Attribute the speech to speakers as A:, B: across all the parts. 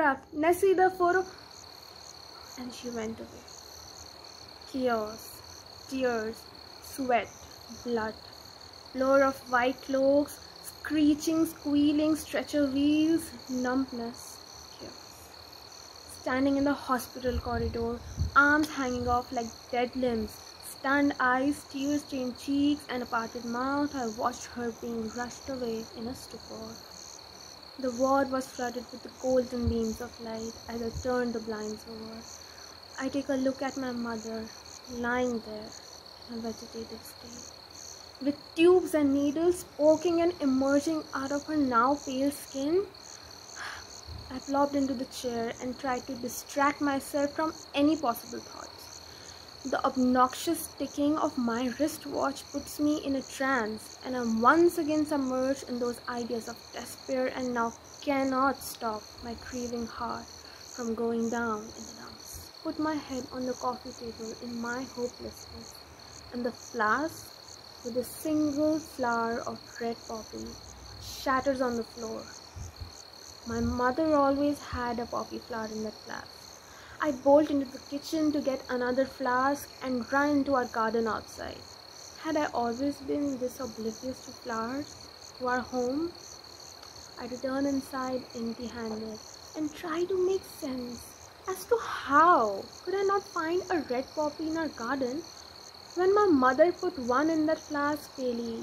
A: paragraph. Nessie the photo. And she went away. Chaos, tears, sweat, blood, blur of white cloaks, screeching, squealing, stretcher wheels, numbness, chaos. Standing in the hospital corridor, arms hanging off like dead limbs, stunned eyes, tear-stained cheeks, and a parted mouth, I watched her being rushed away in a stupor. The ward was flooded with the golden beams of light as I turned the blinds over. I take a look at my mother, lying there in a vegetative state, with tubes and needles poking and emerging out of her now pale skin. I plopped into the chair and tried to distract myself from any possible thoughts. The obnoxious ticking of my wristwatch puts me in a trance, and I'm once again submerged in those ideas of despair and now cannot stop my grieving heart from going down in the dumps. Put my head on the coffee table in my hopelessness, and the flask with a single flower of red poppy shatters on the floor. My mother always had a poppy flower in that flask. I bolt into the kitchen to get another flask and run into our garden outside. Had I always been this oblivious to flowers, to our home? I return inside empty-handed and try to make sense as to how could I not find a red poppy in our garden when my mother put one in that flask daily.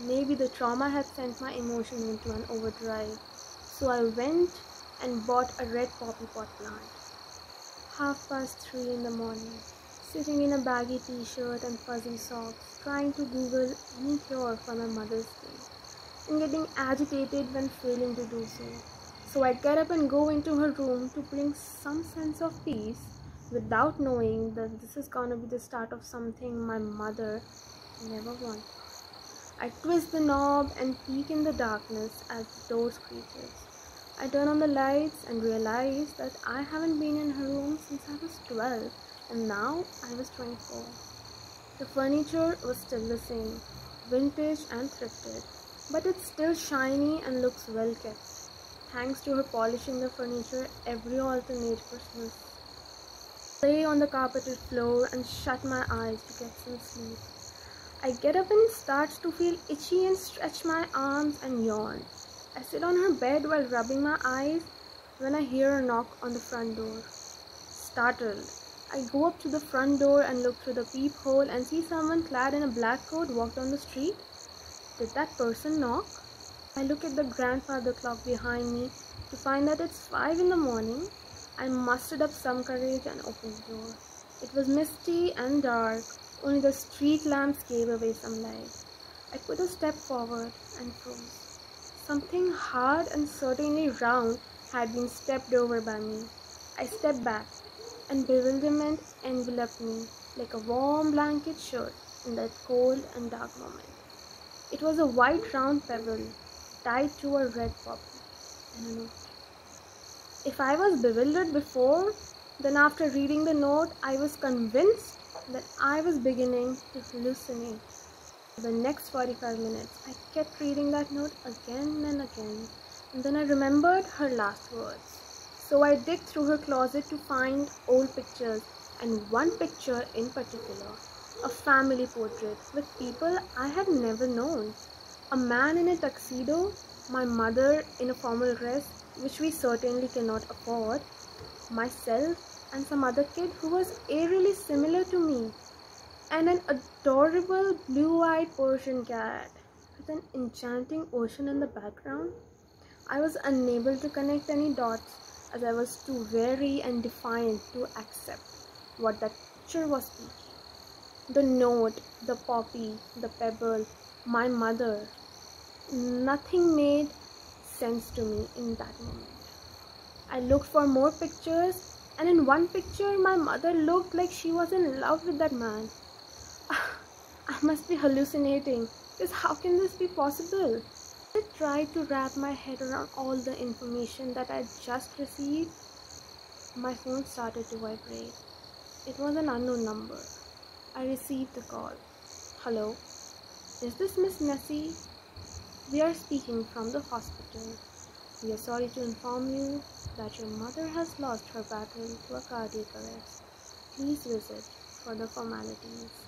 A: Maybe the trauma had sent my emotions into an overdrive, so I went and bought a red poppy pot plant. 3:30 in the morning, sitting in a baggy t-shirt and fuzzy socks, trying to Google any cure for my mother's skin, and getting agitated when failing to do so. So I get up and go into her room to bring some sense of peace, without knowing that this is gonna be the start of something my mother never wanted. I twist the knob and peek in the darkness as the door screeches. I turn on the lights and realize that I haven't been in her room since I was 12, and now I was 24. The furniture was still the same, vintage and thrifted, but it's still shiny and looks well kept, thanks to her polishing the furniture every alternate Christmas. I lay on the carpeted floor and shut my eyes to get some sleep. I get up and start to feel itchy and stretch my arms and yawn. I sit on her bed while rubbing my eyes when I hear a knock on the front door. Startled, I go up to the front door and look through the peephole and see someone clad in a black coat walk down the street. Did that person knock? I look at the grandfather clock behind me to find that it's 5 in the morning. I mustered up some courage and opened the door. It was misty and dark, only the street lamps gave away some light. I put a step forward and froze. Something hard and certainly round had been stepped over by me. I stepped back, and bewilderment enveloped me like a warm blanket should in that cold and dark moment. It was a white round pebble tied to a red poppy and a note. If I was bewildered before, then after reading the note, I was convinced that I was beginning to hallucinate. For the next 45 minutes, I kept reading that note again and again, and then I remembered her last words. So I digged through her closet to find old pictures, and one picture in particular, a family portrait with people I had never known. A man in a tuxedo, my mother in a formal dress, which we certainly cannot afford, myself and some other kid who was eerily similar to me, and an adorable blue-eyed Persian cat with an enchanting ocean in the background. I was unable to connect any dots as I was too wary and defiant to accept what that picture was speaking. The note, the poppy, the pebble, my mother, nothing made sense to me in that moment. I looked for more pictures, and in one picture my mother looked like she was in love with that man. I must be hallucinating, because how can this be possible? I tried to wrap my head around all the information that I just received. My phone started to vibrate. It was an unknown number. I received the call. Hello, is this Miss Nessie? We are speaking from the hospital. We are sorry to inform you that your mother has lost her battle to a cardiac arrest. Please visit for the formalities.